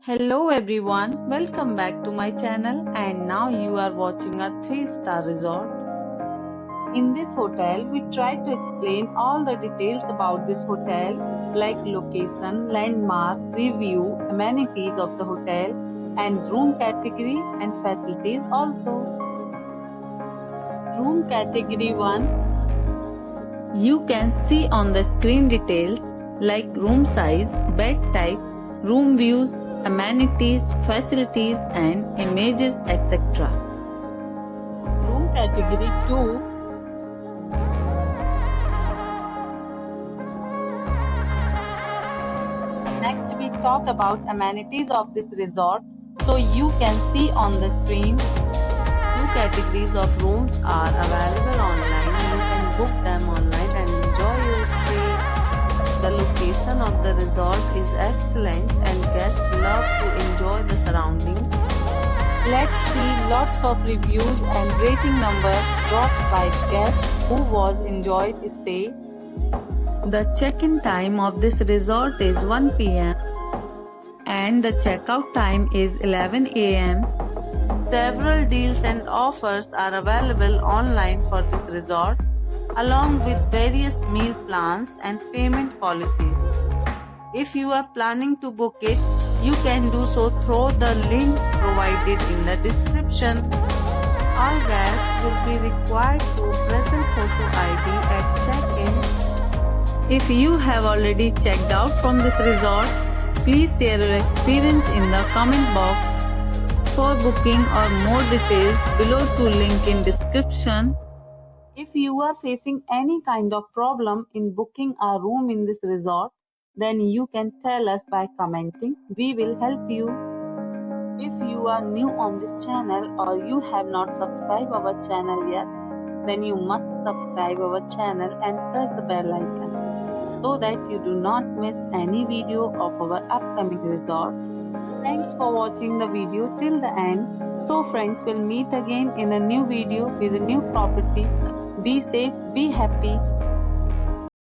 Hello everyone, welcome back to my channel and now you are watching a 3-star resort. In this hotel, we try to explain all the details about this hotel like location, landmark, review, amenities of the hotel and room category and facilities also. Room category 1. You can see on the screen details like room size, bed type, room views, amenities, facilities and images etc. Room category 2. Next we talk about amenities of this resort. So you can see on the screen, 2 categories of rooms are available online. You can book them online and enjoy your stay. The location of the resort is excellent and guests love to enjoy the surroundings. Let's see lots of reviews and rating numbers dropped by guests who was enjoyed stay. The check-in time of this resort is 1 p.m. and the checkout time is 11 a.m. Several deals and offers are available online for this resort, along with various meal plans and payment policies. If you are planning to book it, you can do so through the link provided in the description. All guests will be required to present photo ID at check-in. If you have already checked out from this resort, please share your experience in the comment box. For booking or more details, below to link in description. If you are facing any kind of problem in booking a room in this resort, then you can tell us by commenting. We will help you. If you are new on this channel or you have not subscribed our channel yet, then you must subscribe our channel and press the bell icon so that you do not miss any video of our upcoming resort. Thanks for watching the video till the end. So friends, will meet again in a new video with a new property. Be safe, be happy.